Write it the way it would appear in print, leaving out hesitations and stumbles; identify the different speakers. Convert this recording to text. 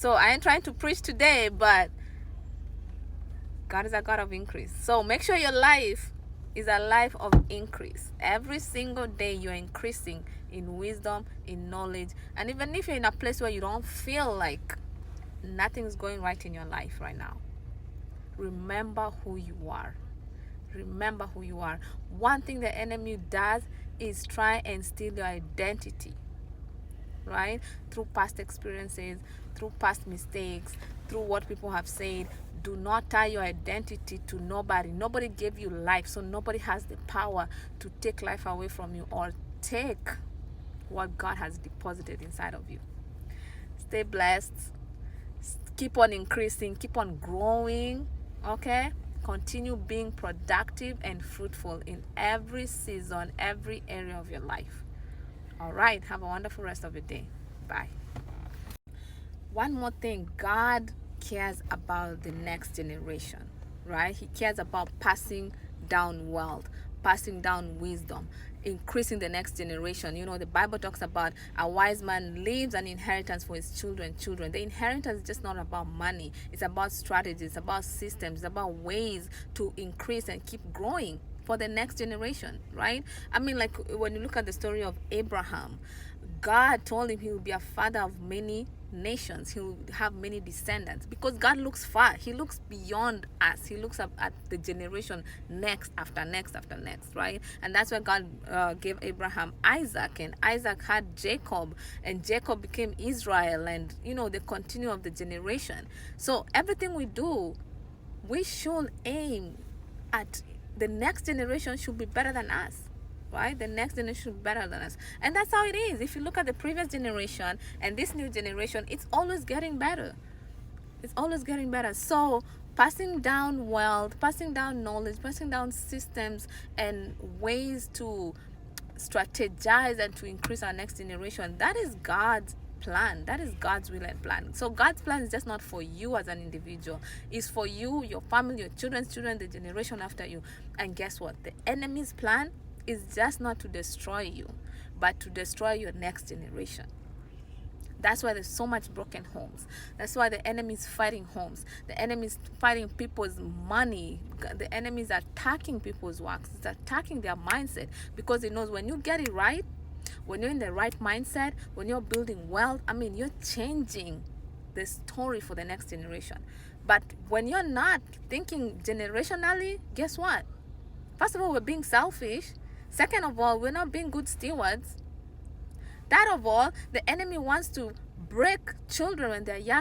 Speaker 1: So I ain't trying to preach today, but God is a God of increase. So make sure your life is a life of increase. Every single day you're increasing in wisdom, in knowledge. And even if you're in a place where you don't feel like nothing's going right in your life right now, remember who you are. Remember who you are. One thing the enemy does is try and steal your identity, right? Through past experiences, through past mistakes, through what people have said. Do not tie your identity to nobody. Nobody gave you life, so nobody has the power to take life away from you or take what God has deposited inside of you. Stay blessed. Keep on increasing, keep on growing, okay? Continue being productive and fruitful in every season, every area of your life. All right, have a wonderful rest of your day. Bye. One more thing, God cares about the next generation, right? He cares about passing down wealth, passing down wisdom, increasing the next generation. You know, the Bible talks about a wise man leaves an inheritance for his children. The inheritance is just not about money. It's about strategies, it's about systems, it's about ways to increase and keep growing for the next generation, right? I mean, like when you look at the story of Abraham, God told him he will be a father of many nations. He will have many descendants because God looks far. He looks beyond us. He looks up at the generation next after next after next, right? And that's why God gave Abraham Isaac, and Isaac had Jacob, and Jacob became Israel, and you know, the continue of the generation. So everything we do, we should aim at the next generation should be better than us, right? The next generation should be better than us. And that's how it is. If you look at the previous generation and this new generation, it's always getting better. It's always getting better. So passing down wealth, passing down knowledge, passing down systems and ways to strategize and to increase our next generation, that is God's plan. That is God's will and plan. So God's plan is just not for you as an individual. It's for you, your family, your children's children, the generation after you. And guess what? The enemy's plan is just not to destroy you, but to destroy your next generation. That's why there's so much broken homes. That's why the enemy is fighting homes. The enemy is fighting people's money. The enemy is attacking people's works. It's attacking their mindset because it knows when you get it right, when you're in the right mindset, when you're building wealth, I mean, you're changing the story for the next generation. But when you're not thinking generationally, guess what? First of all, we're being selfish. Second of all, we're not being good stewards. Third of all, the enemy wants to break children when they're young.